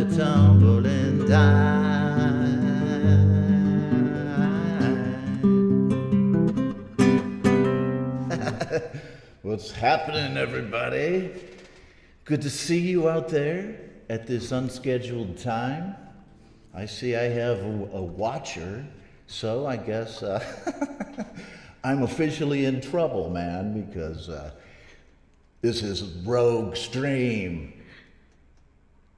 to tumble and die. What's happening, everybody? Good to see you out there at this unscheduled time. I see I have a watcher, so I guess I'm officially in trouble, man, because this is rogue stream.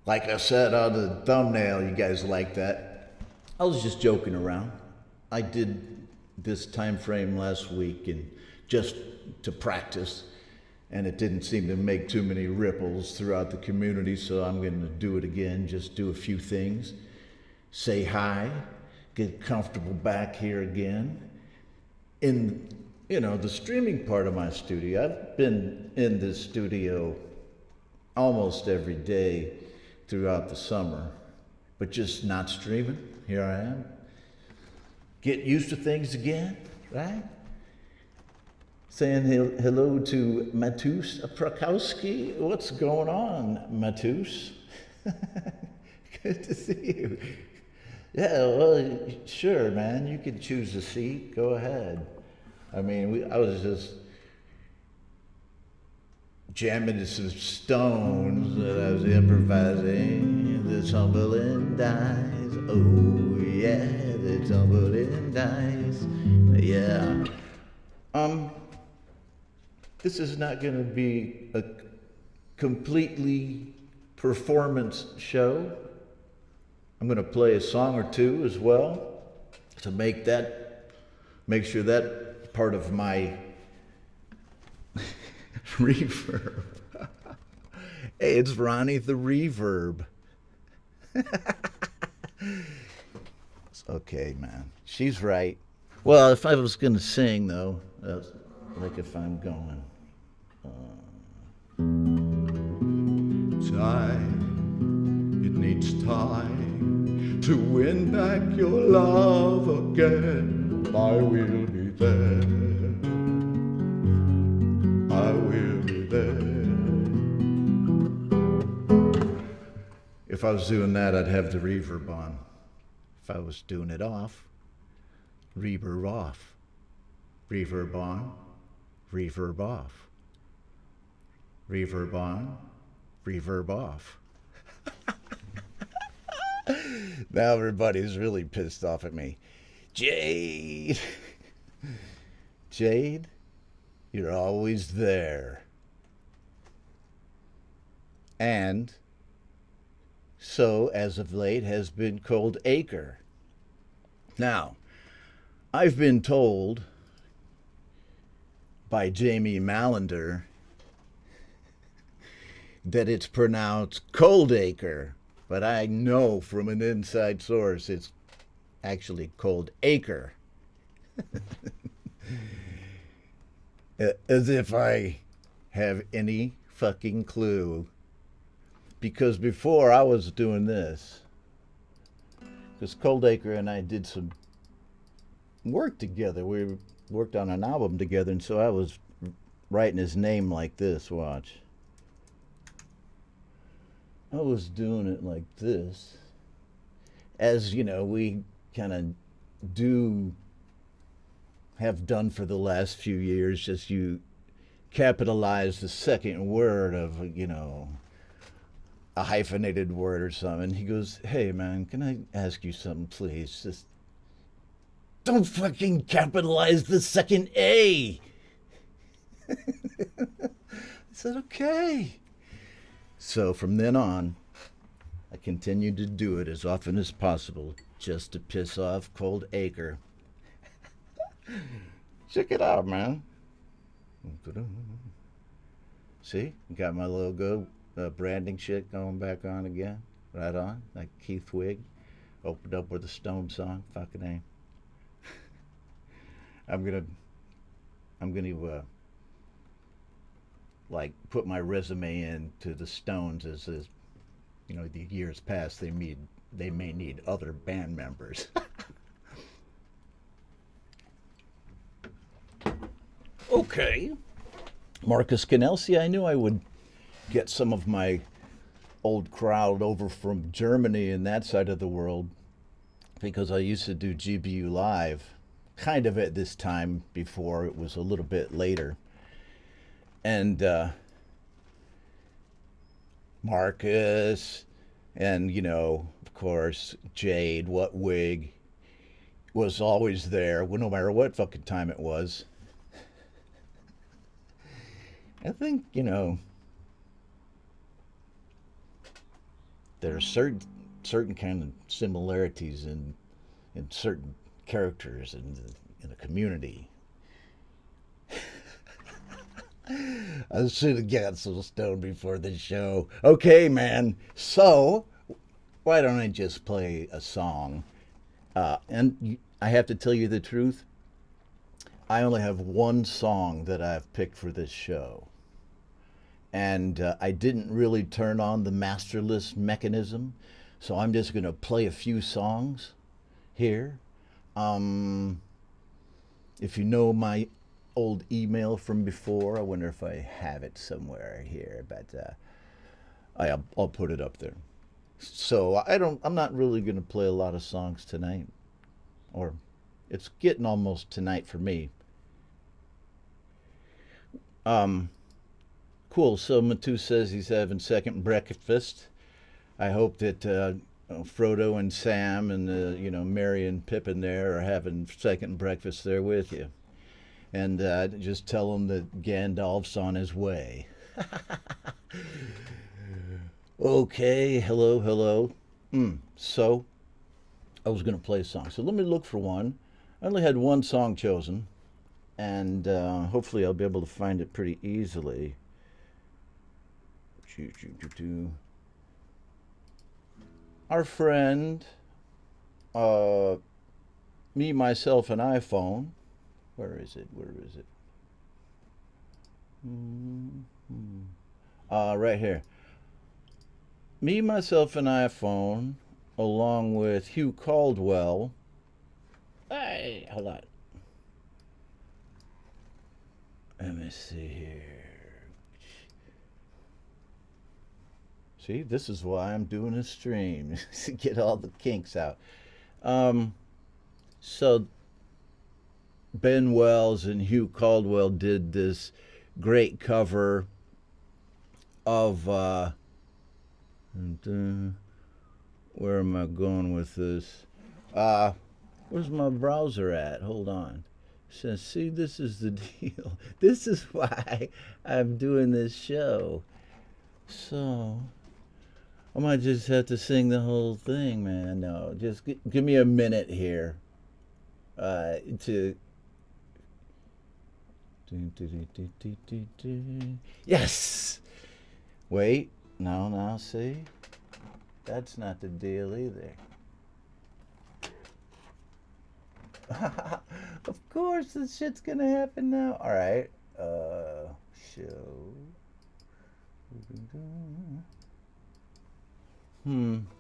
Like I said on the thumbnail, you guys like that. I was just joking around. I did this time frame last week and just to practice, and it didn't seem to make too many ripples throughout the community, so I'm going to do it again, just do a few things. Say hi, get comfortable back here again. In, the streaming part of my studio, I've been in this studio almost every day throughout the summer, but just not streaming. Here I am. Get used to things again, right? Saying hello to Matus Prakowski. What's going on, Matus? Good to see you. Yeah, well, sure, man. You can choose a seat. Go ahead. I mean, I was just jamming to some Stones that I was improvising. The tumbling dice. Oh, yeah, the tumbling dice. Yeah. This is not going to be a completely performance show. I'm going to play a song or two as well to make sure that part of my reverb. Hey, it's Ronnie the Reverb. It's okay, man. She's right. Well, if I was going to sing, though, like if I'm going. Time, it needs time to win back your love again. I will be there. I will be there. If I was doing that, I'd have the reverb on. If I was doing it off, reverb off. Reverb on, reverb off. Reverb on, reverb off. Now everybody's really pissed off at me. Jade! Jade, you're always there. And so, as of late, has been Cold Acre. Now, I've been told by Jamie Mallender that it's pronounced Cold Acre, but I know from an inside source it's actually Cold Acre. As if I have any fucking clue. Because before I was doing this, because Cold Acre and I did some work together. We worked on an album together, and so I was writing his name like this, watch. I was doing it like this, as we kind of have done for the last few years. Just you capitalize the second word of a hyphenated word or something. He goes, "Hey man, can I ask you something, please? Just don't fucking capitalize the second A." I said, "Okay." So from then on, I continued to do it as often as possible just to piss off Cold Acre. Check it out, man. See? Got my logo, branding shit going back on again. Right on, like Keith Wig. Opened up with a Stone song. Fucking A. I'm gonna like put my resume into the Stones as the years past. They may need other band members. Okay, Marcus Canelsi. I knew I would get some of my old crowd over from Germany and that side of the world because I used to do GBU Live kind of at this time before it was a little bit later. And Marcus and, of course, Jade, What Wig, was always there, well, no matter what fucking time it was. I think, there are certain kind of similarities in certain characters in a community. I should have got so stoned before the show. Okay, man. So, why don't I just play a song? And I have to tell you the truth. I only have one song that I've picked for this show. And I didn't really turn on the master list mechanism. So I'm just going to play a few songs here. If you know my old email from before, I wonder if I have it somewhere here, but I'll put it up there. So I'm not really going to play a lot of songs tonight, or it's getting almost tonight for me. Cool. So Matu says he's having second breakfast. I hope that Frodo and Sam and Merry and Pippin there are having second breakfast there with you. And just tell him that Gandalf's on his way. Okay, hello. So, I was going to play a song. So let me look for one. I only had one song chosen. And hopefully I'll be able to find it pretty easily. Our friend, Me, Myself, and iPhone. Where is it? Right here. Me, Myself, and iPhone, along with Hugh Caldwell. Hey, hold on. Let me see here. See, this is why I'm doing a stream, to get all the kinks out. So Ben Wells and Hugh Caldwell did this great cover of where am I going with this? Where's my browser at? Hold on. So, see, this is the deal. This is why I'm doing this show. So I might just have to sing the whole thing, man. No, just give me a minute here to. Yes! Wait, no, see? That's not the deal either. Of course, this shit's gonna happen now. Alright, show.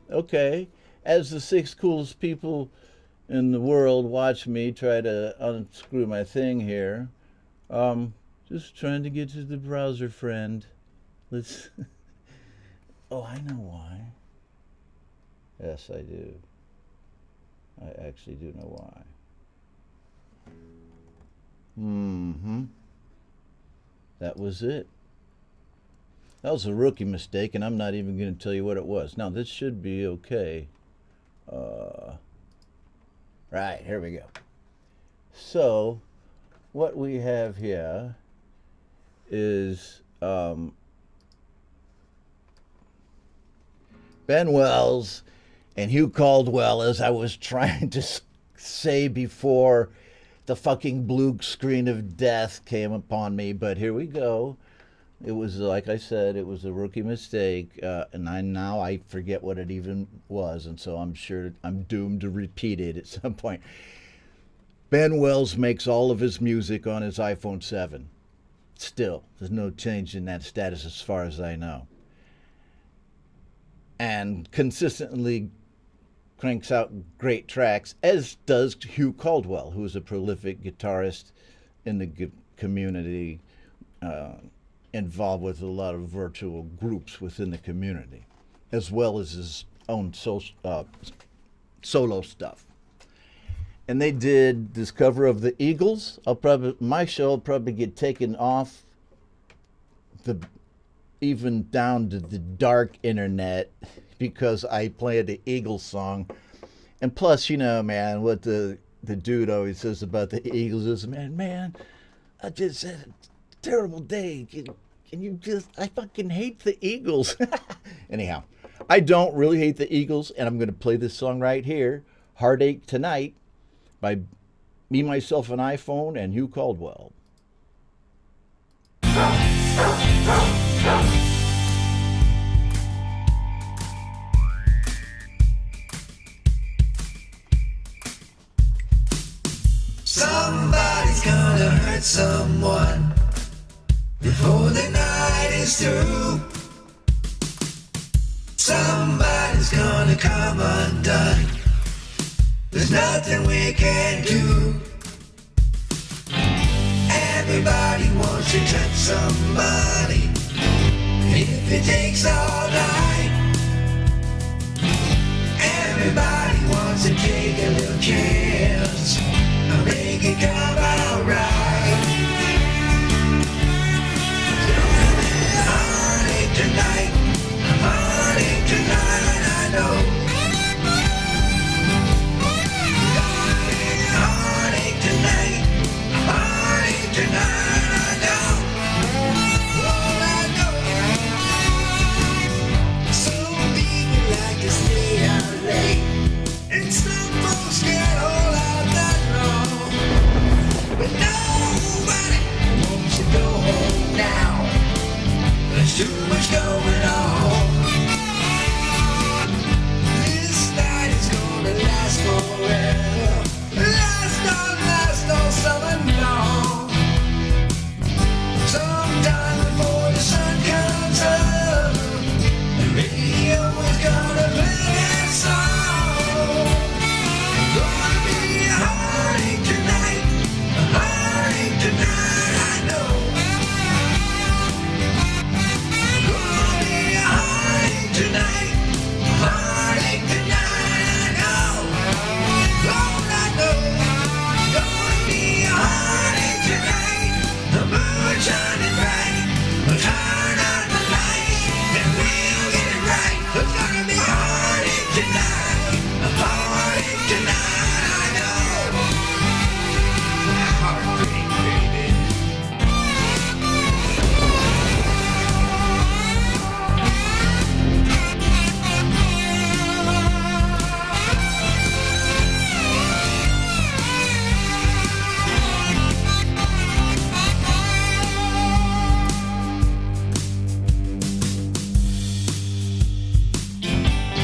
Okay. As the 6 coolest people in the world watch me try to unscrew my thing here, just trying to get to the browser, friend. Let's. Oh, I know why. Yes, I do. I actually do know why. That was it. That was a rookie mistake, and I'm not even going to tell you what it was. Now, this should be okay. Right, here we go. So, what we have here is Ben Wells and Hugh Caldwell, as I was trying to say before the fucking blue screen of death came upon me, but here we go. It was, like I said, it was a rookie mistake, and I forget what it even was, and so I'm sure I'm doomed to repeat it at some point. Ben Wells makes all of his music on his iPhone 7. Still, there's no change in that status as far as I know. And consistently cranks out great tracks, as does Hugh Caldwell, who is a prolific guitarist in the community, involved with a lot of virtual groups within the community. as well as his own solo stuff. And they did this cover of the Eagles. My show will probably get taken off even down to the dark internet because I played the Eagles song. And plus, you know, man, what the dude always says about the Eagles is, man, I just had a terrible day. Can you I fucking hate the Eagles. Anyhow, I don't really hate the Eagles, and I'm going to play this song right here, Heartache Tonight, by Me, Myself, and iPhone and Hugh Caldwell. Somebody's gonna hurt someone before the night is through. Somebody's gonna come undone. There's nothing we can do. Everybody wants to touch somebody. If it takes all night. Everybody wants to take a little chance. Make it come out right. Heartache tonight, heartache tonight, I know. Heartache tonight, heartache tonight, I know. All I know. Some people like to stay out late, and some folks get all out night long. But nobody wants to go home now. There's too much going on. This night is gonna last forever. Last all summer long. Sometime before the sun comes up, the radio is gonna play that song. Gonna be a heartache tonight. Heartache tonight, I know. Gonna be a heartache tonight. Heartache tonight, I know. All I know. Gonna be a heartache tonight. The moon shining bright. We'll turn on the lights and we'll get it right. It's gonna be a heartache tonight. A heartache tonight, I know. Heartbreak, baby.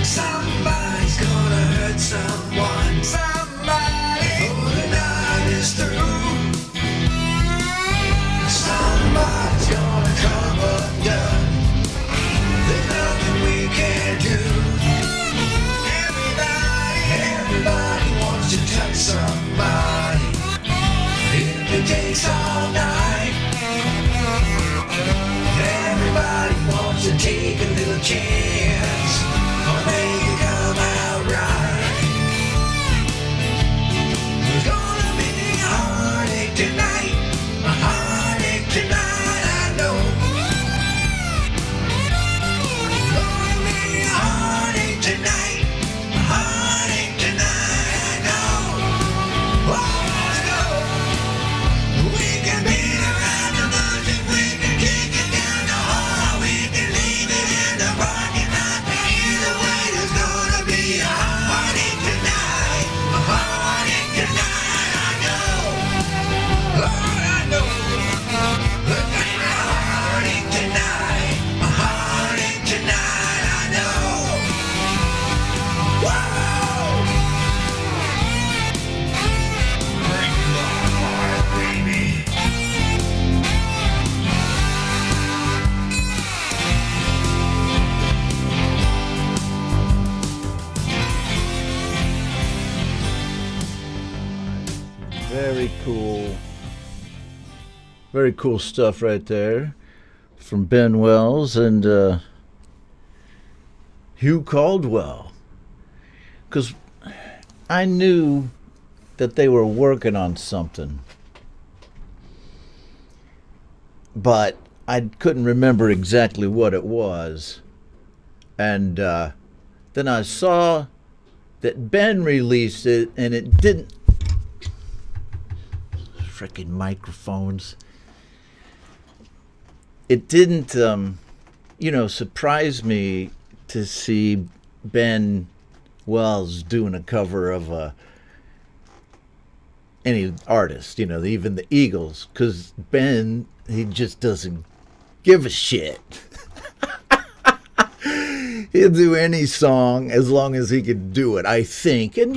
Somebody's gonna hurt someone. Somebody before the night is through. Somebody's gonna come undone. There's nothing we can do. Everybody wants to touch somebody. If it takes all night. Everybody wants to take a little chance. Or make it come out right. There's gonna be a heartache tonight. A heartache tonight, I know. Gonna be a heartache tonight. A heartache tonight, I know. Oh, let's go. We can beat around the bush and we can kick it down the hall. We can leave it in the parking lot. Either way, there's gonna be a heartache tonight. A heartache tonight, I know. Lord, I know. There's gonna be a heartache tonight. A heartache tonight, I know. Whoa! Break my heart, baby. Very cool. Very cool stuff right there from Ben Wells and Hugh Caldwell. Because I knew that they were working on something. But I couldn't remember exactly what it was. And then I saw that Ben released it, and it didn't... Frickin' microphones. It didn't, surprise me to see Ben Wells doing a cover of any artist, even the Eagles, because Ben, he just doesn't give a shit. He'll do any song as long as he can do it, I think. And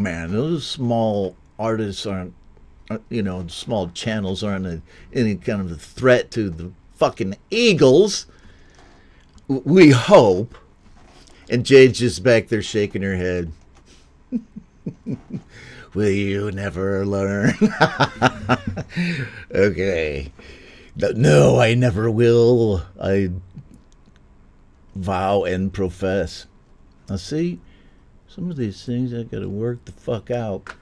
man, those small artists aren't, small channels aren't any kind of a threat to the fucking Eagles. We hope. And Jade's just back there shaking her head. Will you never learn? Okay. No, I never will. I vow and profess. Now see, some of these things I gotta work the fuck out.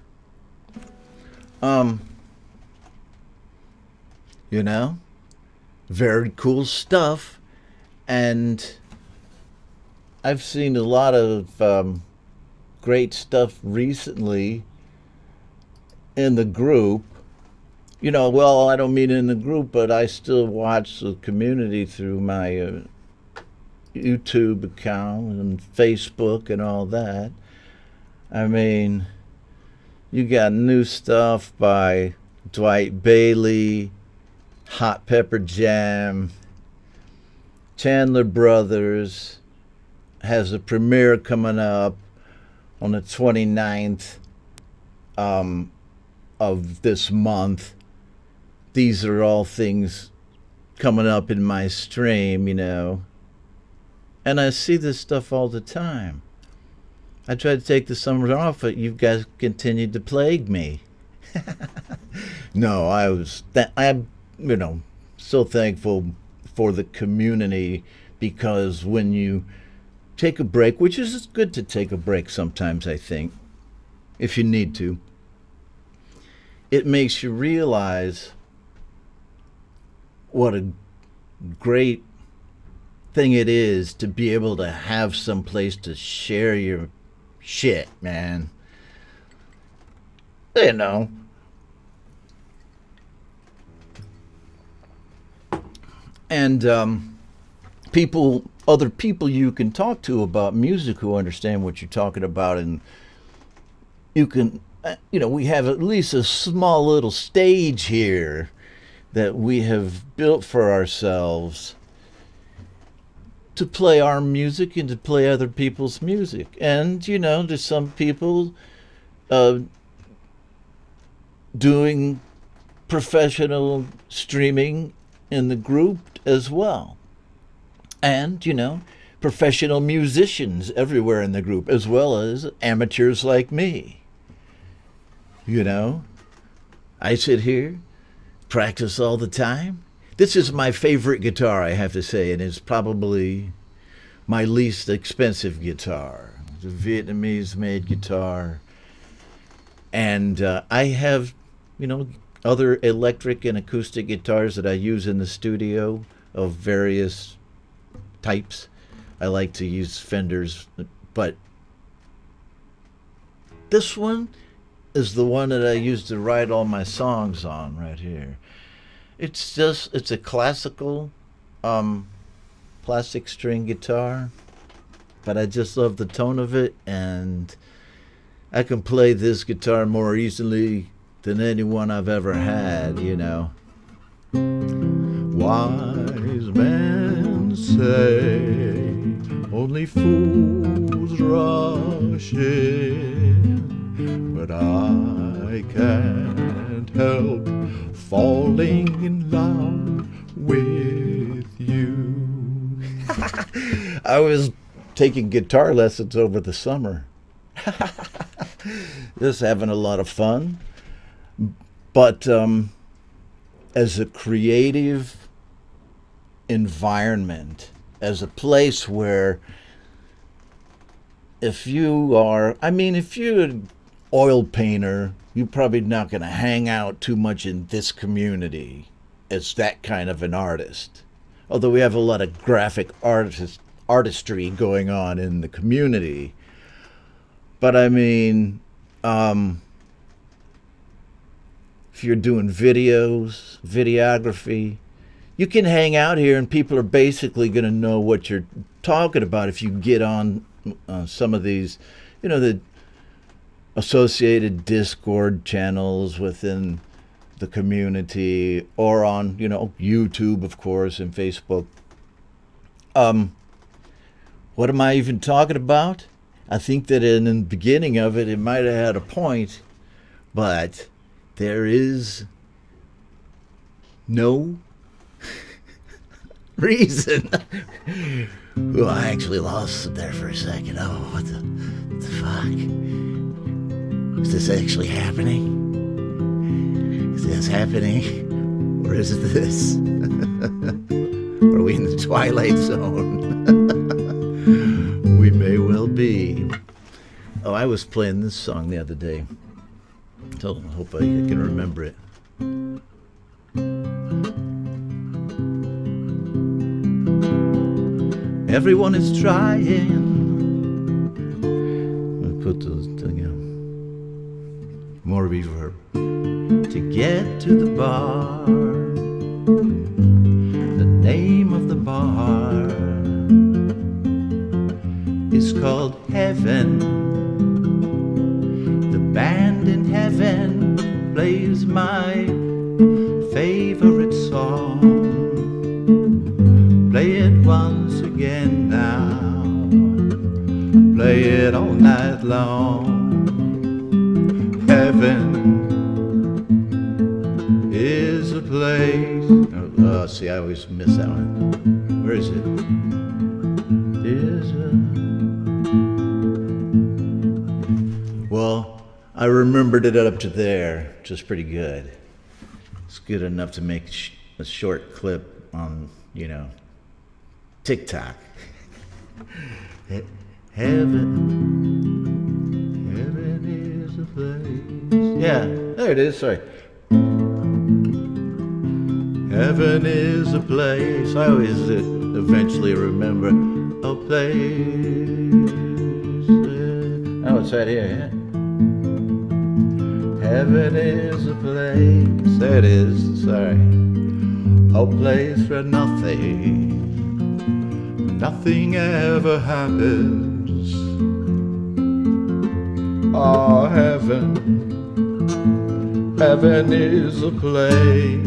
Very cool stuff. And I've seen a lot of great stuff recently in the group. Well, I don't mean in the group, but I still watch the community through my YouTube account and Facebook and all that. I mean, you got new stuff by Dwight Bailey, Hot Pepper Jam, Chandler Brothers has a premiere coming up on the 29th of this month. These are all things coming up in my stream, And I see this stuff all the time. I tried to take the summer off, but you guys continued to plague me. No, I'm so thankful for the community, because when you take a break, which is good to take a break sometimes, I think, if you need to, it makes you realize what a great thing it is to be able to have some place to share your shit, man. And other people you can talk to about music who understand what you're talking about, and you can, we have at least a small little stage here that we have built for ourselves to play our music and to play other people's music. And, there's some people doing professional streaming in the group as well. And, professional musicians everywhere in the group, as well as amateurs like me. I sit here, practice all the time. This is my favorite guitar, I have to say, and it's probably my least expensive guitar. It's a Vietnamese-made guitar. And I have, other electric and acoustic guitars that I use in the studio of various types. I like to use Fenders, but this one is the one that I use to write all my songs on right here. It's a classical plastic string guitar, but I just love the tone of it, and I can play this guitar more easily than anyone I've ever had, Wise men say only fools rush in, but I can't help falling in love with you. I was taking guitar lessons over the summer. Just having a lot of fun. But as a creative environment, as a place where if you're an oil painter, you're probably not going to hang out too much in this community as that kind of an artist. Although we have a lot of graphic artistry going on in the community. But I mean, if you're doing videos, videography, you can hang out here and people are basically going to know what you're talking about if you get on some of these, the associated Discord channels within the community, or on, YouTube, of course, and Facebook. What am I even talking about? I think that in the beginning of it, it might have had a point, but there is no reason. Well, I actually lost it there for a second. Oh, what the fuck? Is this actually happening? Is this happening? Or is it this? Are we in the Twilight Zone? We may well be. Oh, I was playing this song the other day. So I hope I can remember it. Everyone is trying. I'll put those together. More reverb. To get to the bar. The name of the bar is called Heaven. The band in heaven plays my favorite song. Play it once again now. Play it all night long. Heaven is a place. Oh, see, I always miss that one. Where is it? Well, I remembered it up to there, which is pretty good. It's good enough to make a short clip on, TikTok. Heaven is a place. Yeah, there it is, sorry. Heaven is a place. I always eventually remember a place. Oh, it's right here, yeah. Heaven is a place. There it is, sorry. A place where nothing ever happens. Oh, heaven is a place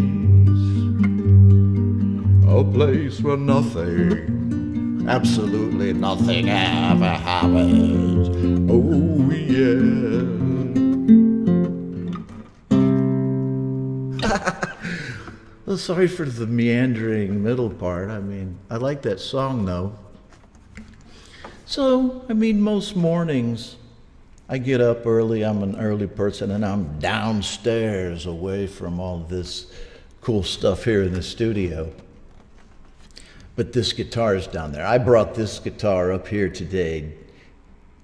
where nothing, absolutely nothing ever happens. Oh, yeah. Well, sorry for the meandering middle part. I mean, I like that song, though. So, most mornings I get up early. I'm an early person, and I'm downstairs away from all this cool stuff here in the studio. But this guitar is down there. I brought this guitar up here today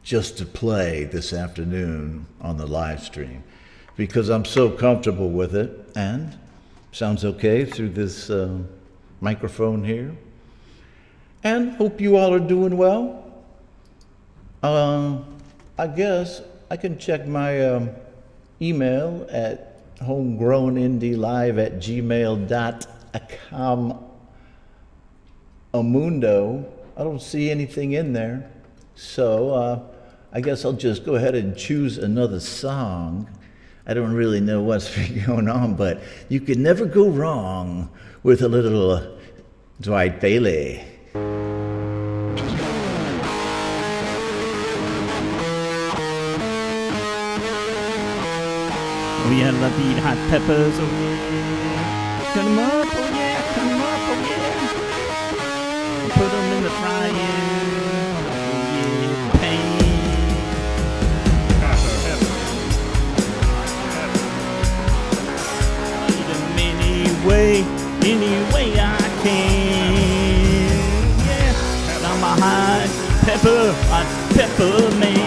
just to play this afternoon on the live stream because I'm so comfortable with it, and sounds okay through this microphone here. And hope you all are doing well. I guess I can check my email at homegrownindie@gmail.com. Amundo. I don't see anything in there. So I guess I'll just go ahead and choose another song. I don't really know what's going on, but you can never go wrong with a little Dwight Bailey. Oh yeah, love to eat hot peppers, oh yeah. Cut 'em up, oh yeah, cut 'em up, oh yeah. Put 'em in the fryer, oh yeah, pain. Eat 'em any way I can, yeah. I'm a hot pepper peppermint.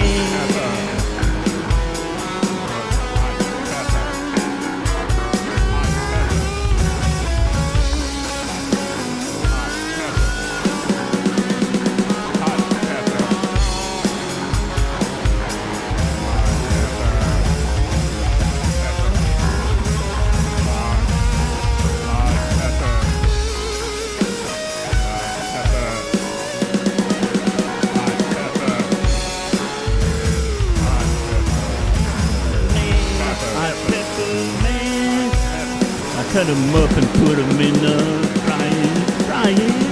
Cut them up and put them in the frying pan.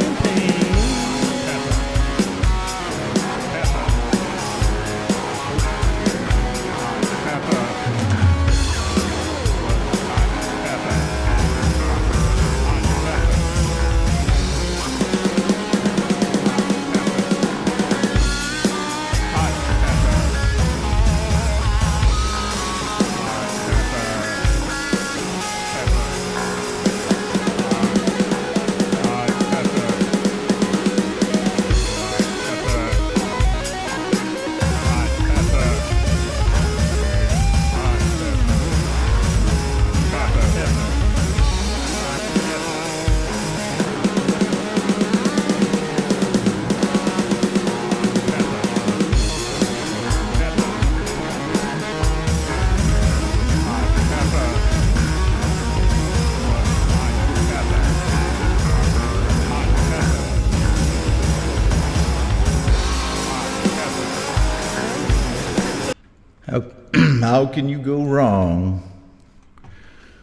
How can you go wrong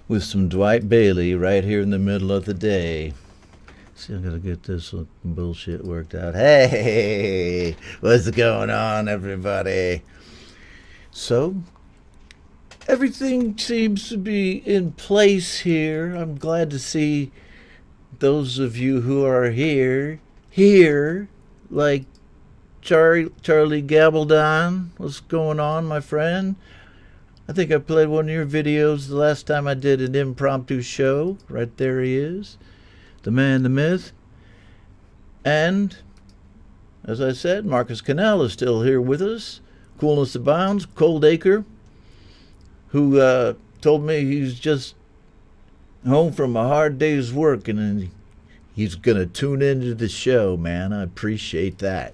with some Dwight Bailey right here in the middle of the day? See, I'm gonna get this bullshit worked out. Hey, what's going on, everybody? So, everything seems to be in place here. I'm glad to see those of you who are here, like Charlie Gabaldon. What's going on, my friend? I think I played one of your videos the last time I did an impromptu show. Right there he is, the man, the myth. And, as I said, Marcus Canal is still here with us. Coolness abounds. Cold Acre, who told me he's just home from a hard day's work and he's going to tune into the show, man. I appreciate that.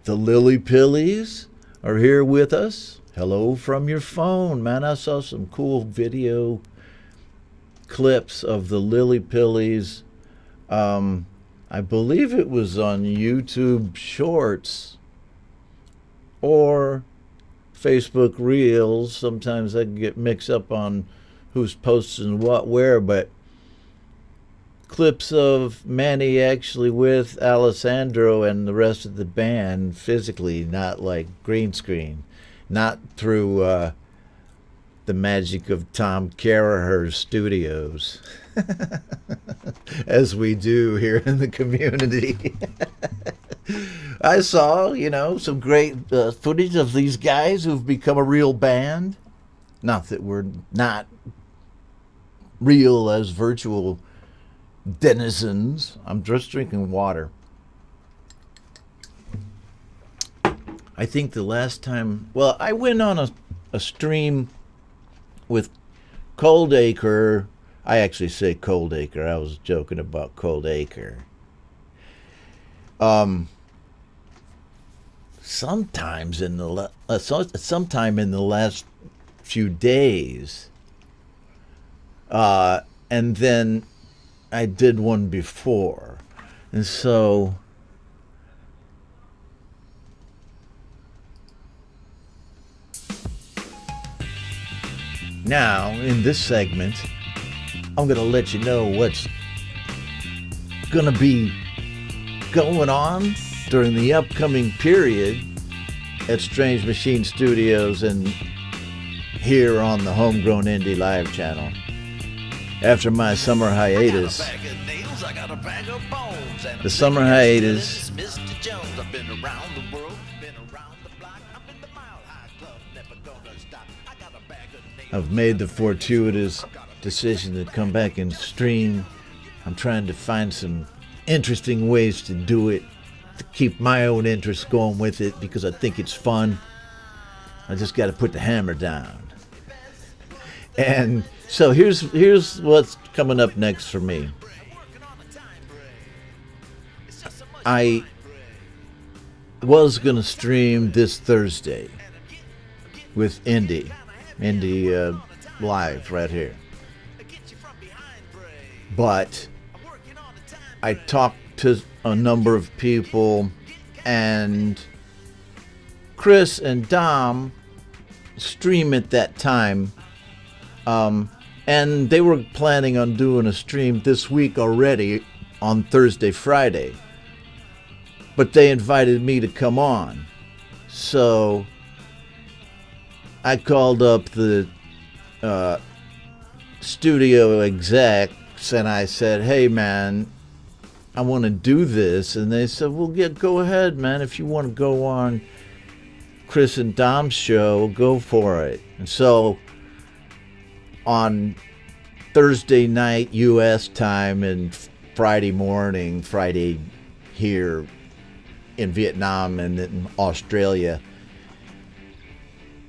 The Lily Pillies are here with us. Hello from your phone, man. I saw some cool video clips of the Lily Pillies. I believe it was on YouTube Shorts or Facebook Reels. Sometimes I get mixed up on who's posting what where, but clips of Manny actually with Alessandro and the rest of the band physically, not like green screen, not through the magic of Tom Caraher's studios, as we do here in the community. I saw, some great footage of these guys who've become a real band. Not that we're not real as virtual denizens. I'm just drinking water. I think the last time, I went on a stream with Cold Acre. I actually say Cold Acre. I was joking about Cold Acre. Sometime in the last few days, and then I did one before, and so now in this segment, I'm gonna let you know what's gonna be going on during the upcoming period at Strange Machine Studios and here on the Homegrown Indie Live channel. After my summer hiatus, the summer hiatus, I've made the fortuitous decision to come back and stream. I'm trying to find some interesting ways to do it. to keep my own interest going with it because I think it's fun. I just got to put the hammer down. And so here's what's coming up next for me. I was going to stream this Thursday with Indy live right here. But I talked to a number of people, and Chris and Dom stream at that time, and they were planning on doing a stream this week already on Thursday, Friday, but they invited me to come on. So I called up the studio execs and I said, hey man, I want to do this. And they said, well, yeah, go ahead, man. If you want to go on Chris and Dom's show, go for it. And so on Thursday night U.S. time and Friday here in Vietnam and in Australia,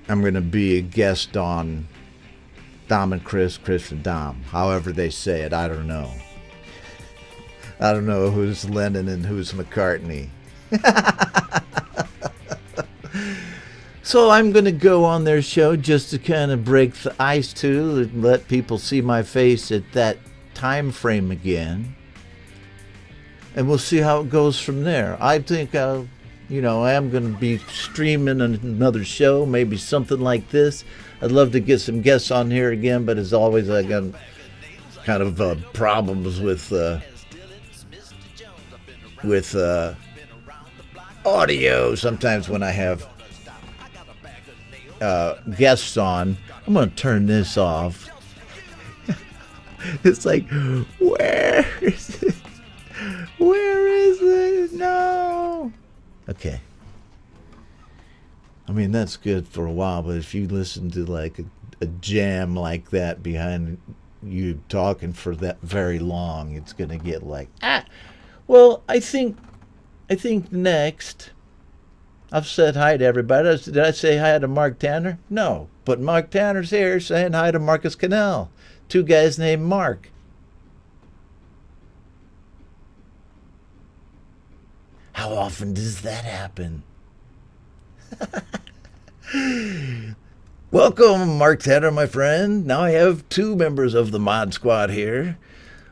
I'm going to be a guest on Dom and Chris and Dom, however they say it. I don't know. I don't know who's Lennon and who's McCartney. So I'm going to go on their show just to kind of break the ice too and let people see my face at that time frame again. And we'll see how it goes from there. I think I am going to be streaming another show, maybe something like this. I'd love to get some guests on here again, but as always, I got kind of problems with audio sometimes when I have guests on. I'm going to turn this off. It's like, where is it? Where is it? No. Okay. I mean, that's good for a while, but if you listen to like a jam like that behind you talking for that very long, it's going to get like, Well, I think next, I've said hi to everybody. Did I say hi to Mark Tanner? No, but Mark Tanner's here saying hi to Marcus Cannell. Two guys named Mark. How often does that happen? Welcome, Mark Tanner, my friend. Now I have two members of the Mod Squad here.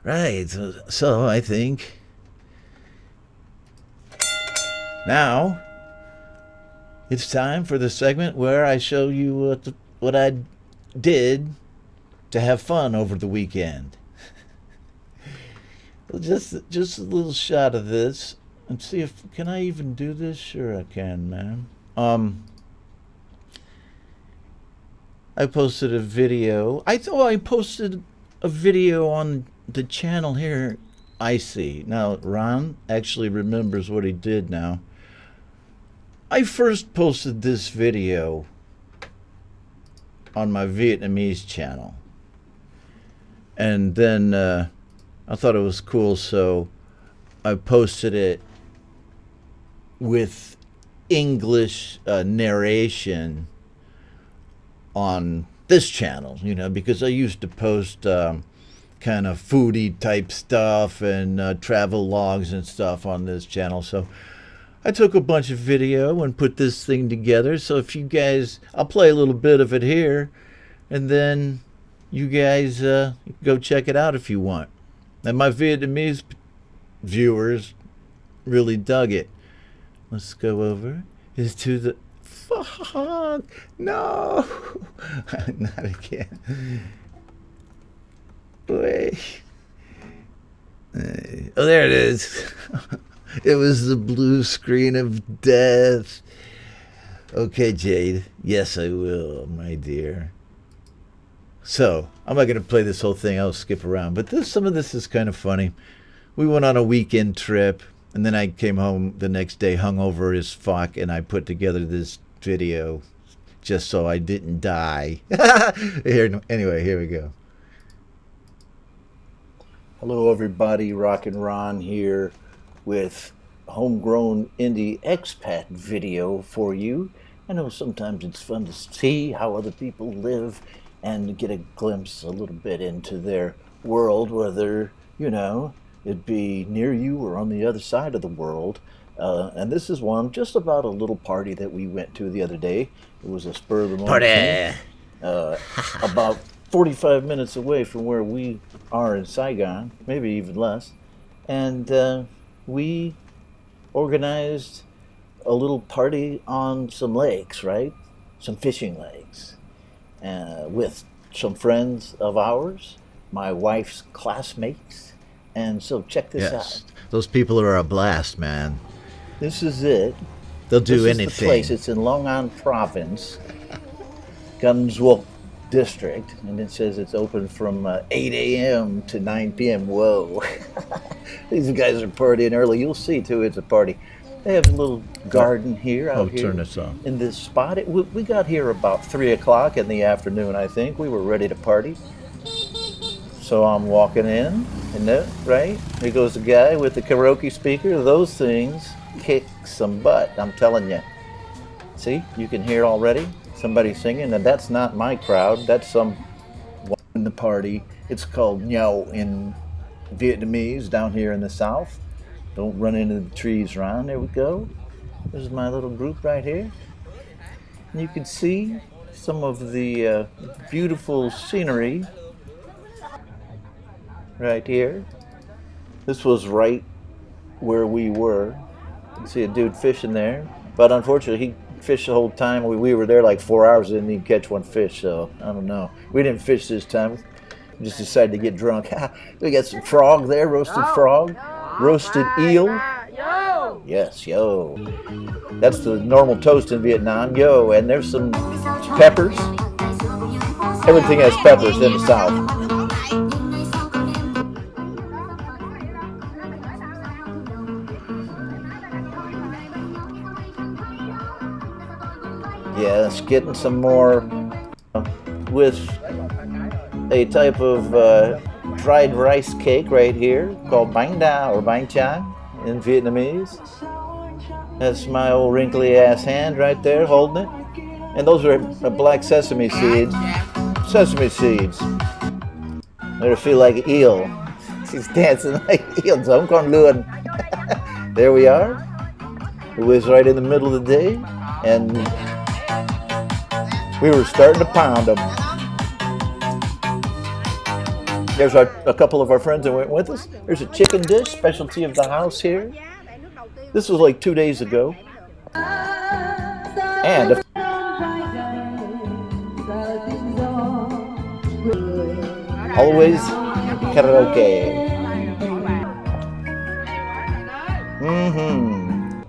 Right, so I think now it's time for the segment where I show you what I did to have fun over the weekend. Well, just a little shot of this. Let's see if can I even do this? Sure I can, man. I posted a video. I thought I posted a video on the channel here. I see. Now Ron actually remembers what he did now. I first posted this video on my Vietnamese channel. And then I thought it was cool, so I posted it with English narration on this channel, because I used to post kind of foodie type stuff and travel logs and stuff on this channel. So I took a bunch of video and put this thing together. So if you guys, I'll play a little bit of it here, and then you guys go check it out if you want. And my Vietnamese viewers really dug it. Let's go over to the fuck no not again. Wait. Oh, there it is. It was the blue screen of death. Okay, Jade. Yes, I will, my dear. So I'm not going to play this whole thing. I'll skip around. But some of this is kind of funny. We went on a weekend trip, and then I came home the next day hungover as fuck, and I put together this video just so I didn't die. Anyway, here we go. Hello, everybody. Rock and Ron here with homegrown indie expat video for you. I know sometimes it's fun to see how other people live and get a glimpse a little bit into their world, whether, it'd be near you or on the other side of the world. And this is one just about a little party that we went to the other day. It was a spur of the moment thing. About 45 minutes away from where we are in Saigon, maybe even less. And we organized a little party on some lakes, right? Some fishing lakes. With some friends of ours, my wife's classmates. And so check this out. Those people are a blast, man. This is it. They'll do This anything. is the place. It's in Long An Province, Gunswok District, and it says it's open from 8 a.m. to 9 p.m. Whoa. These guys are partying early. You'll see, too, it's a party. They have a little garden here, out here. Turn this on. In this spot. We got here about 3 o'clock in the afternoon, I think. We were ready to party. So I'm walking in, right? Here goes the guy with the karaoke speaker. Those things kick some butt, I'm telling you. See, you can hear already somebody singing, and that's not my crowd. That's some in the party. It's called Nhau in Vietnamese down here in the south. Don't run into the trees around. There we go. This is my little group right here. And you can see some of the beautiful scenery right here. This was right where we were. You can see a dude fishing there. But unfortunately, he fished the whole time. We were there like 4 hours, didn't even catch one fish, so I don't know. We didn't fish this time. We just decided to get drunk. We got some frog there, roasted frog, roasted eel. Yes, yo. That's the normal toast in Vietnam, yo. And there's some peppers. Everything has peppers in the South. Yes, getting some more with a type of dried rice cake right here called bánh đa or bánh tráng in Vietnamese. That's my old wrinkly ass hand right there holding it. And those are black sesame seeds. Sesame seeds. Made her feel like an eel. She's dancing like an eel. Giống con lươn. There we are. It was right in the middle of the day. And we were starting to pound them. There's a couple of our friends that went with us. There's a chicken dish, specialty of the house here. This was like 2 days ago. And always karaoke.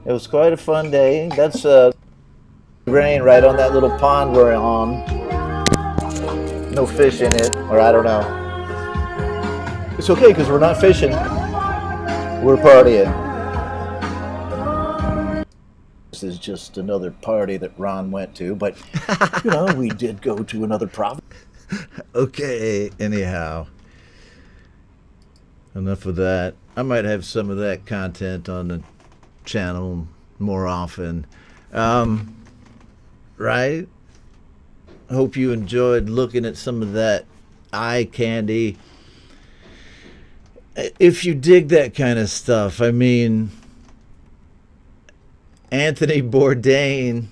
It was quite a fun day. That's rain right on that little pond we're on. No fish in it, or I don't know. It's okay because we're not fishing. We're partying. This is just another party that Ron went to, but we did go to another province. Okay, anyhow. Enough of that. I might have some of that content on the channel more often. Right? Hope you enjoyed looking at some of that eye candy. If you dig that kind of stuff, I mean, Anthony Bourdain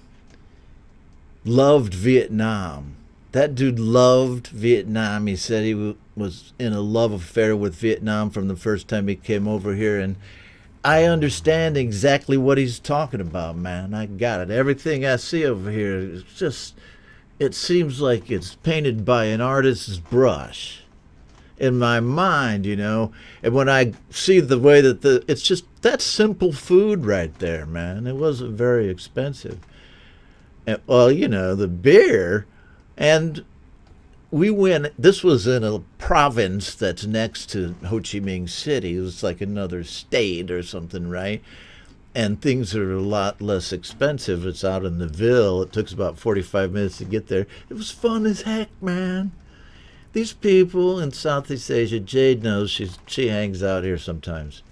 loved Vietnam. That dude loved Vietnam. He said he was in a love affair with Vietnam from the first time he came over here, and I understand exactly what he's talking about, man. I got it. Everything I see over here is just, it seems like it's painted by an artist's brush in my mind, and when I see the way that it's just, that's simple food right there, man. It wasn't very expensive. And, well, the beer, and we went, this was in a province that's next to Ho Chi Minh City. It was like another state or something, right? And things are a lot less expensive. It's out in the Ville. It took us about 45 minutes to get there. It was fun as heck, man. These people in Southeast Asia, Jade knows, she hangs out here sometimes.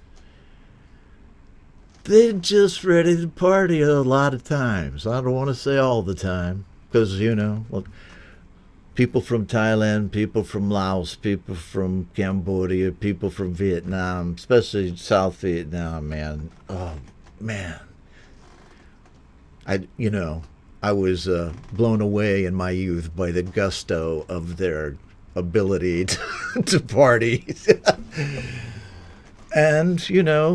they're just ready to party a lot of times. I don't want to say all the time, because, look, people from Thailand, people from Laos, people from Cambodia, people from Vietnam, especially South Vietnam, man. Oh, man. I was blown away in my youth by the gusto of their ability to party. And,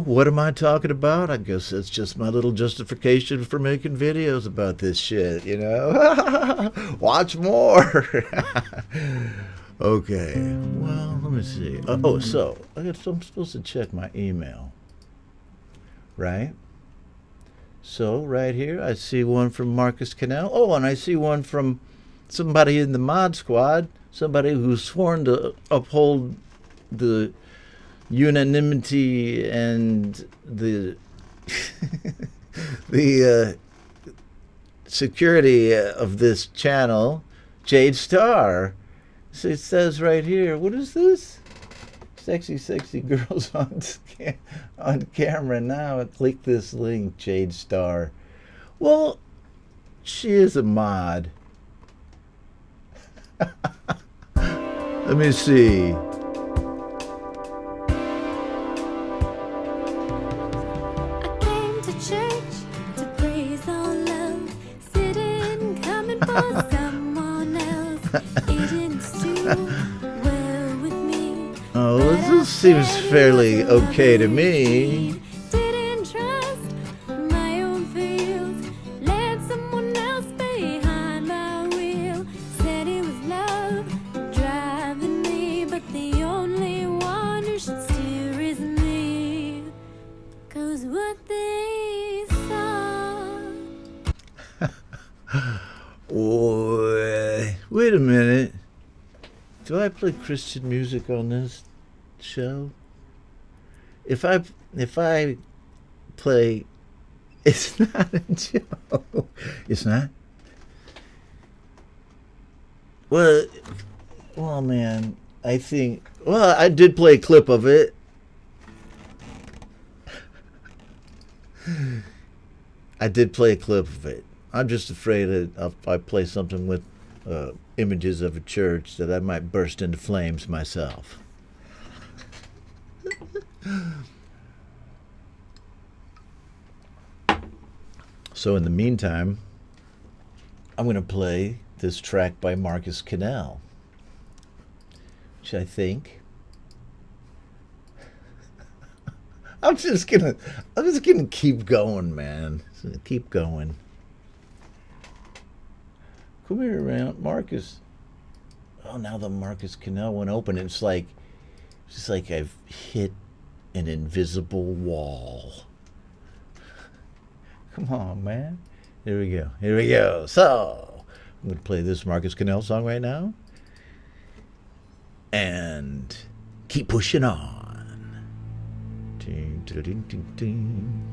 what am I talking about? I guess it's just my little justification for making videos about this shit, Watch more. Okay, well, let me see. So I'm supposed to check my email, right? So right here, I see one from Marcus Cannell. Oh, and I see one from somebody in the mod squad, somebody who's sworn to uphold the unanimity and the security of this channel, Jade Star. So it says right here, what is this? Sexy girls on camera now. Click this link, Jade Star. Well, she is a mod. Let me see. Oh, this seems fairly okay to me. Didn't trust my own feels. Let someone else behind my wheel. Said it was love driving me, but the only one who should steer is me. 'Cause what they saw. Wait a minute. Do I play Christian music on this show? If I play, it's not a joke. It's not? Well, man, I did play a clip of it. I did play a clip of it. I'm just afraid that if I play something with images of a church, that I might burst into flames myself. So in the meantime, I'm going to play this track by Marcus Cannell, which I think I'm just gonna keep going, man. Keep going. Come here, man, Marcus. Oh, now the Marcus Cannell one open. It's just like I've hit an invisible wall. Come on, man. Here we go. So, I'm going to play this Marcus Cannell song right now. And keep pushing on. Ding, ding, ding, ding, ding.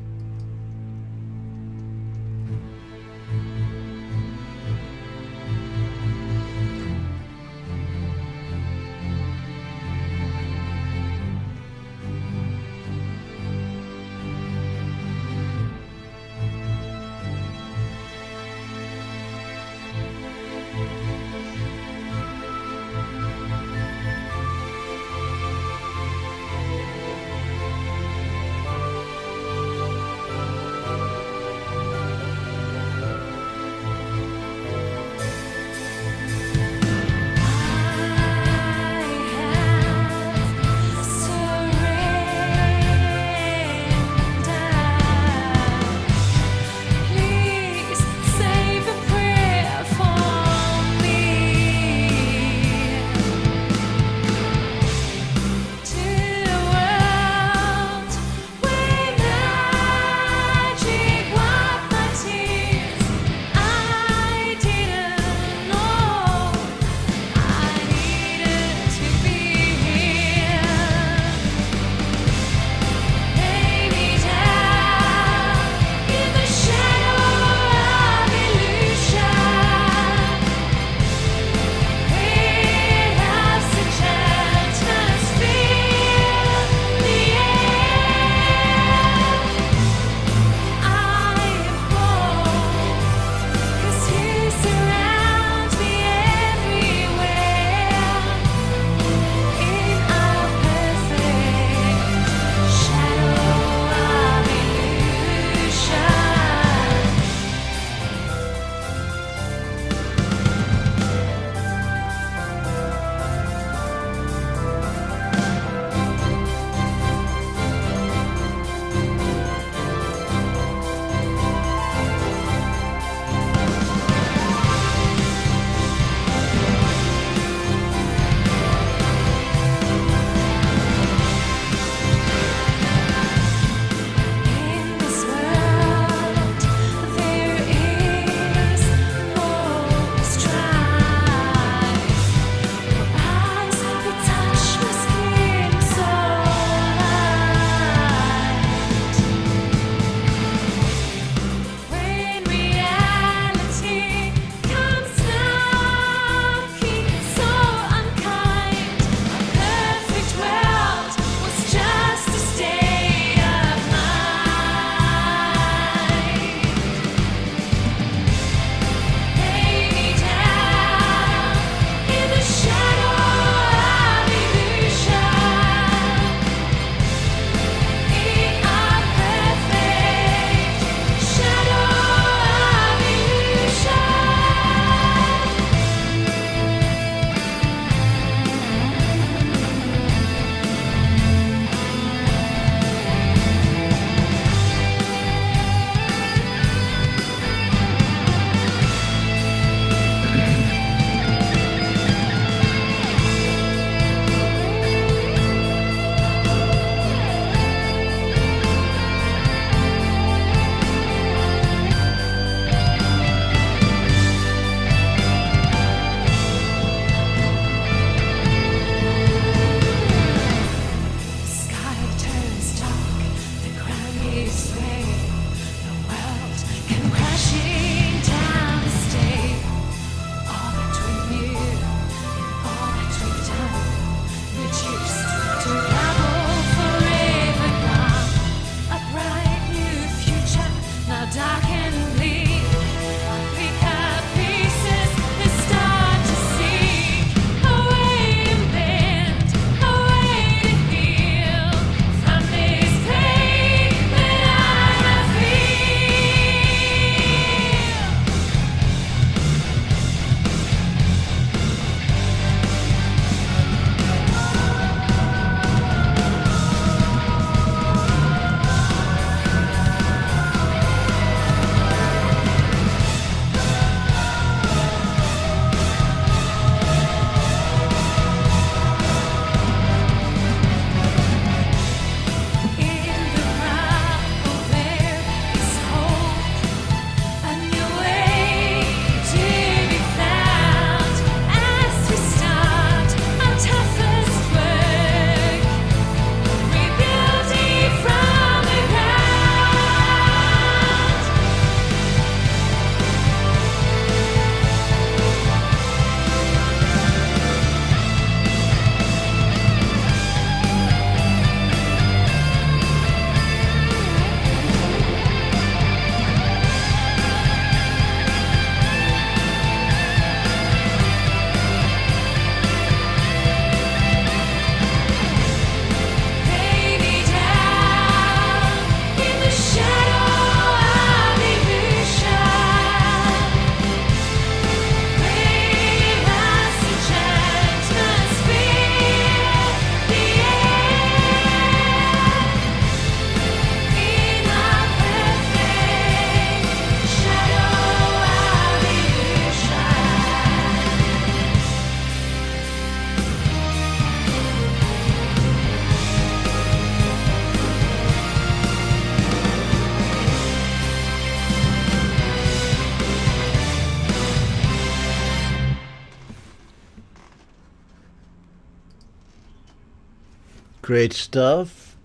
Great stuff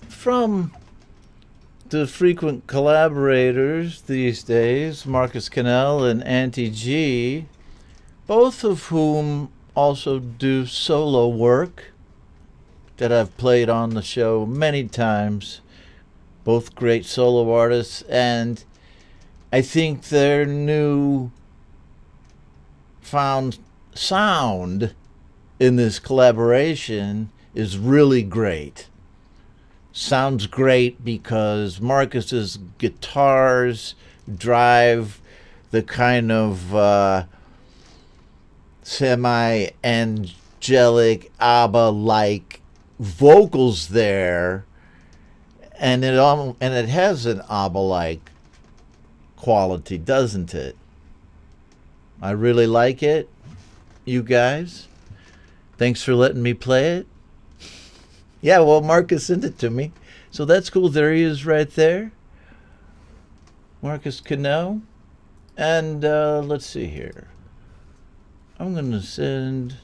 from the frequent collaborators these days, Marcus Cannell and Auntie G, both of whom also do solo work that I've played on the show many times. Both great solo artists, and I think their new found sound in this collaboration is really great. Sounds great because Marcus's guitars drive the kind of semi-angelic ABBA-like vocals there, and it has an ABBA-like quality, doesn't it? I really like it, you guys. Thanks for letting me play it. Yeah, well, Marcus sent it to me, so that's cool. There he is right there, Marcus Cano. And let's see here. I'm going to send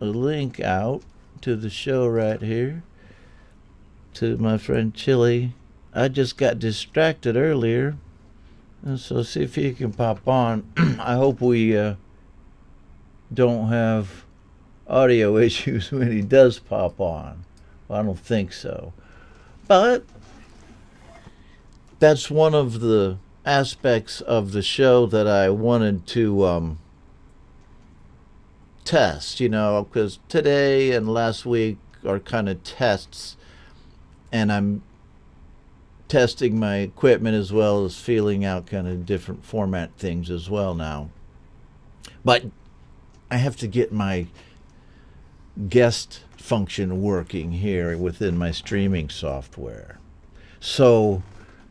a link out to the show right here to my friend Chili. I just got distracted earlier, and so see if he can pop on. I hope we don't have audio issues when he does pop on. Well, I don't think so. But that's one of the aspects of the show that I wanted to test, because today and last week are kind of tests, and I'm testing my equipment as well as feeling out kind of different format things as well now. But I have to get my guest function working here within my streaming software. So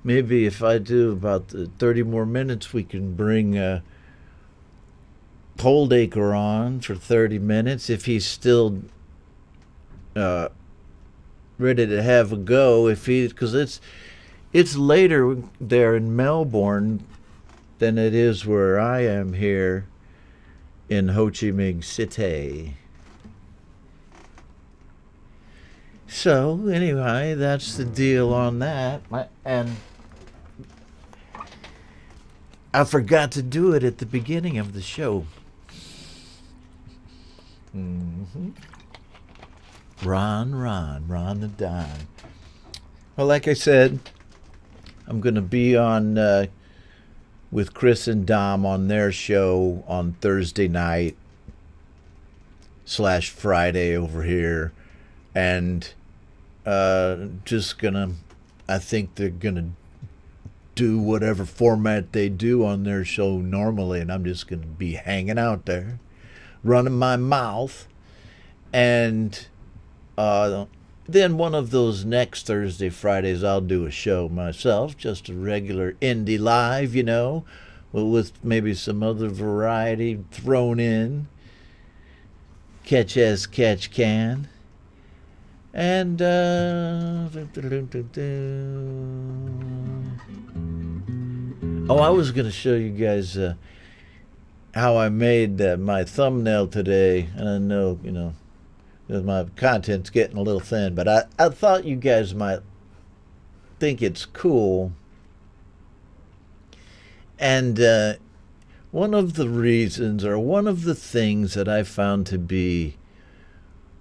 maybe if I do about 30 more minutes, we can bring Coldacre on for 30 minutes if he's still ready to have a go. Because it's later there in Melbourne than it is where I am here in Ho Chi Minh City. So anyway, that's the deal on that. And I forgot to do it at the beginning of the show. Ron the Don. Well, like I said, I'm going to be on with Chris and Dom on their show on Thursday night / Friday over here. And just gonna, I think they're gonna do whatever format they do on their show normally, and I'm just gonna be hanging out there, running my mouth. And then one of those next Thursday, Fridays, I'll do a show myself, just a regular indie live, with maybe some other variety thrown in. Catch as catch can. And I was going to show you guys how I made my thumbnail today. And I know, my content's getting a little thin, but I thought you guys might think it's cool. And one of the reasons, or one of the things that I found to be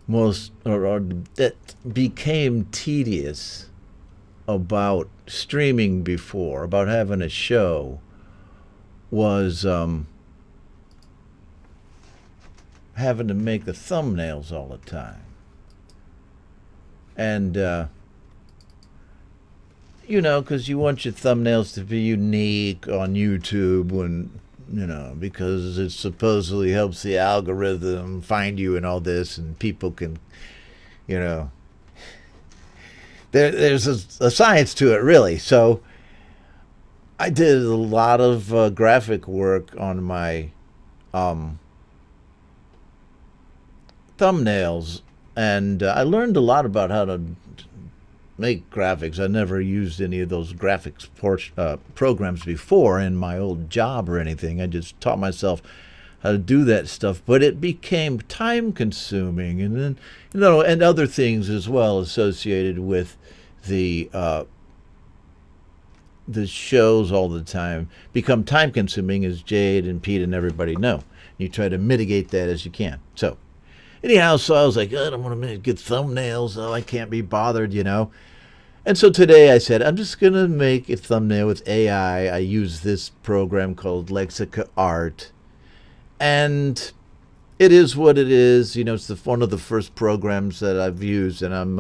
most, or that became tedious about streaming before, about having a show, was having to make the thumbnails all the time. And because you want your thumbnails to be unique on YouTube because it supposedly helps the algorithm find you and all this, and people can, there's a science to it, really. So I did a lot of graphic work on my thumbnails, and I learned a lot about how to make graphics. I never used any of those graphics programs before in my old job or anything. I just taught myself how to do that stuff, but it became time consuming, and then and other things as well associated with the shows all the time become time consuming, as Jade and Pete and everybody know. You try to mitigate that as you can. So anyhow, so I was like, I don't want to make good thumbnails. Oh, I can't be bothered, And so today I said, I'm just going to make a thumbnail with AI. I use this program called Lexica Art. And it is what it is. It's one of the first programs that I've used, and I'm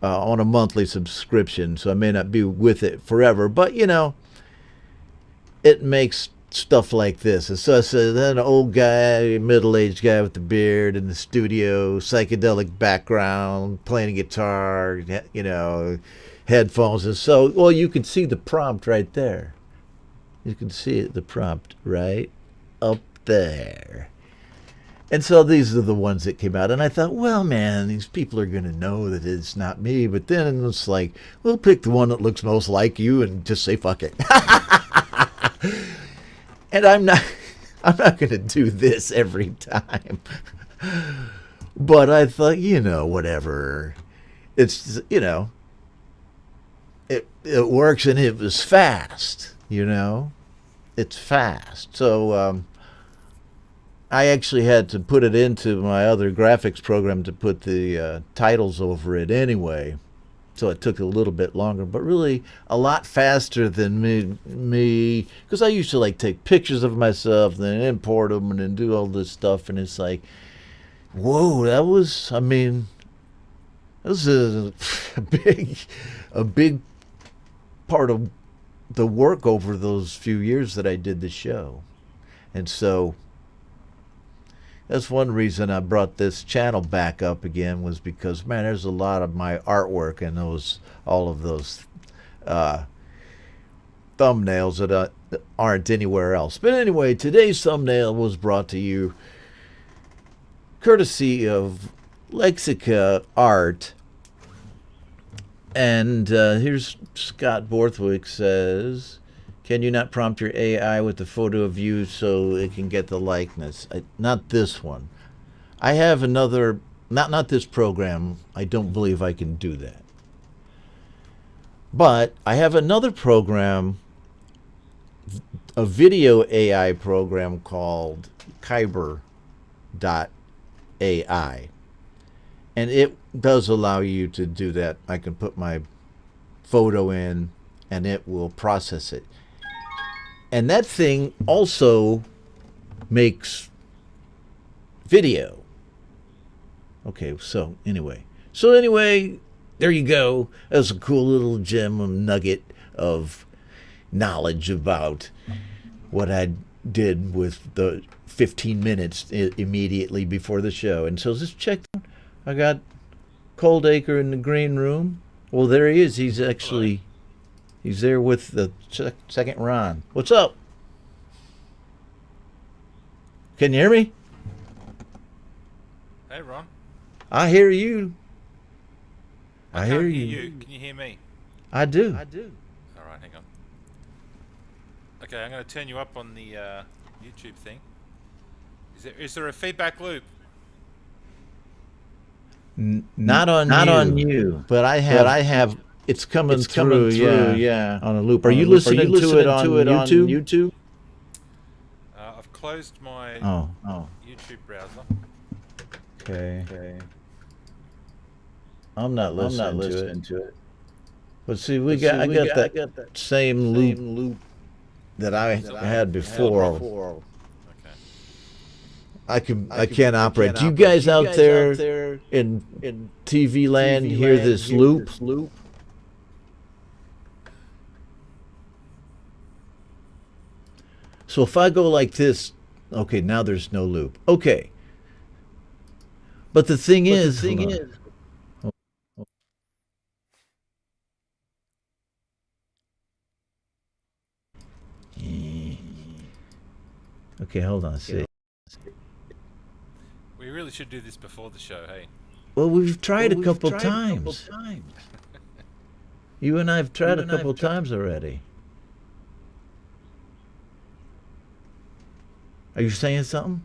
on a monthly subscription, so I may not be with it forever. But, it makes stuff like this. And so I said, then an old guy, middle-aged guy with the beard in the studio, psychedelic background, playing a guitar, headphones. And so, well, you can see the prompt right there. You can see it, the prompt right up there. And so these are the ones that came out. And I thought, well, man, these people are going to know that it's not me. But then it's like, we'll pick the one that looks most like you and just say, fuck it. And I'm not going to do this every time. But I thought, whatever. It's, it works, and it was fast, It's fast. So I actually had to put it into my other graphics program to put the titles over it anyway. So it took a little bit longer, but really a lot faster than me, because I used to take pictures of myself and then import them and then do all this stuff. And it's like, whoa, that was a big part of the work over those few years that I did the show. And so that's one reason I brought this channel back up again, was because, man, there's a lot of my artwork and all of those thumbnails that aren't anywhere else. But anyway, today's thumbnail was brought to you courtesy of Lexica Art. And here's Scott Borthwick says, can you not prompt your AI with the photo of you so it can get the likeness? Not this one. I have another, not this program. I don't believe I can do that. But I have another program, a video AI program called Kyber.ai. And it does allow you to do that. I can put my photo in and it will process it. And that thing also makes video. Okay, so anyway, there you go. That's a cool little gem, a nugget of knowledge about what I did with the 15 minutes immediately before the show. And so just check. I got Coldacre in the green room. Well, there he is. He's there with the second Ron. What's up? Can you hear me? Hey, Ron. I hear you. I hear can't you. Can you hear me? I do. All right, hang on. Okay, I'm going to turn you up on the YouTube thing. Is there a feedback loop? Not on you. But I have. It's coming through. Yeah. On a loop. Are you listening to it on YouTube? I've closed my YouTube browser. Okay. I'm not listening to it. But see, I got that same loop that I had before. Okay. I can't operate. Do you guys out there in TV land hear this loop? So if I go like this, okay, now there's no loop. Okay. But the thing is, okay, hold on a sec. We really should do this before the show, hey? Well, we've tried a couple times. You and I have tried a couple times already. Are you saying something?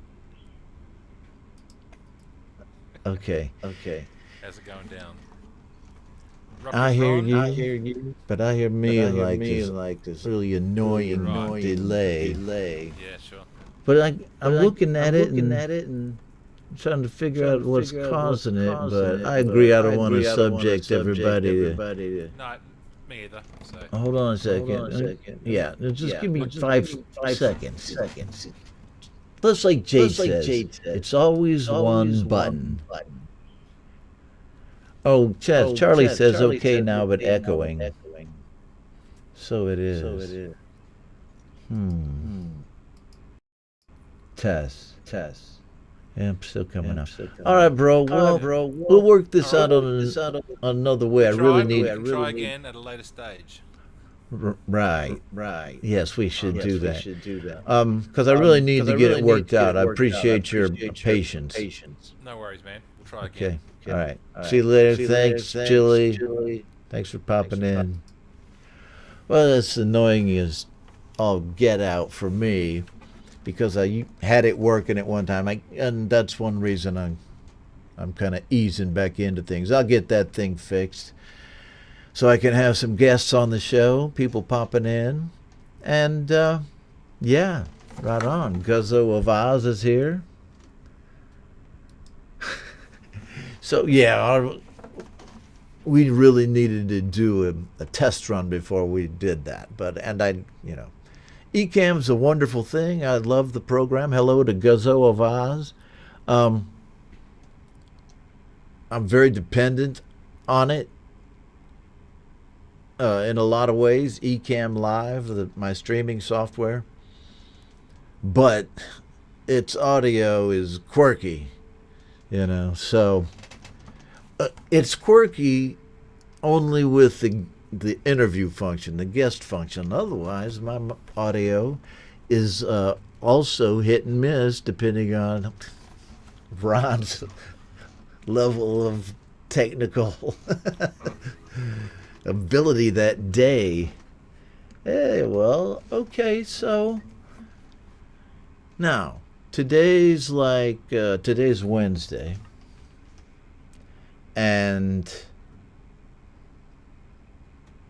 Okay. How's it going down? I hear Ron? you, but I hear me like this really annoying Right. delay. Yeah, sure. But I'm looking at it and trying to figure out what's causing it. But I agree, I don't want to subject everybody to. No, me either. So Hold on a second. Yeah, just give me 5 seconds. Just like Jade says, it's always one button. Oh, Charlie says okay now, but echoing. So it is. Test. Yeah, I'm still coming up. All right, bro. We'll work this out on another way. I really need. try again at a later stage. Right. Yes, we should do that. Because I really need to get it worked out. I appreciate your patience. No worries, man. We'll try again. Okay. All right. See you later. Thanks, Chili. Thanks for popping in. Well, that's annoying as all get out for me because I had it working at one time, and that's one reason I'm kind of easing back into things. I'll get that thing fixed so I can have some guests on the show, people popping in, and yeah, right on. Guzzo of Oz is here. So yeah, we really needed to do a test run before we did that. Ecamm's a wonderful thing. I love the program. Hello to Guzzo of Oz. I'm very dependent on it in a lot of ways. Ecamm Live, my streaming software. But its audio is quirky, so it's quirky only with the interview function, the guest function. Otherwise, my audio is also hit and miss depending on Ron's level of technical ability that day. Hey, well, okay, so now today's Wednesday, and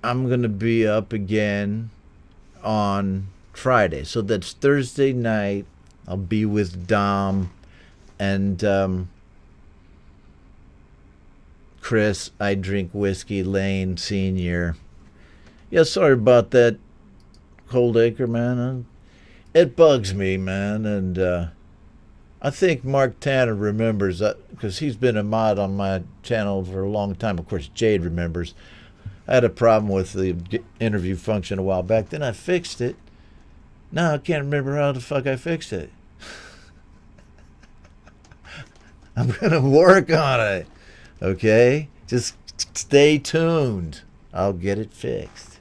I'm going to be up again on Friday. So that's Thursday night. I'll be with Dom and Chris, I Drink Whiskey, Lane Sr. Yeah, sorry about that, Cold Acre, man. It bugs me, man. And I think Mark Tanner remembers that because he's been a mod on my channel for a long time. Of course, Jade remembers. I had a problem with the interview function a while back. Then I fixed it. Now I can't remember how the fuck I fixed it. I'm going to work on it. Okay? Just stay tuned. I'll get it fixed.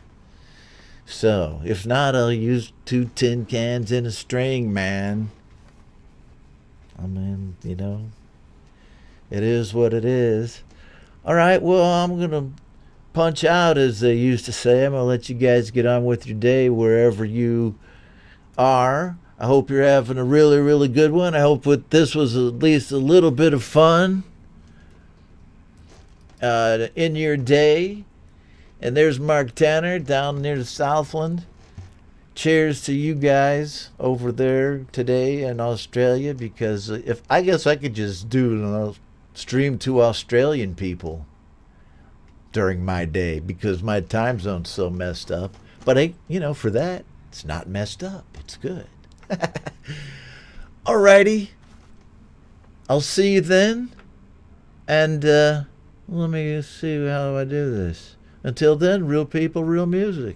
So, if not, I'll use 2 tin cans in a string, man. I mean, it is what it is. All right, well, I'm going to punch out, as they used to say. I'm going to let you guys get on with your day wherever you are. I hope you're having a really, really good one. I hope this was at least a little bit of fun in your day. And there's Mark Tanner down near the Southland. Cheers to you guys over there today in Australia, because I guess I could just do stream to Australian people during my day because my time zone's so messed up. But for that, it's not messed up. It's good. Alrighty. I'll see you then. And let me see how I do this. Until then, real people, real music.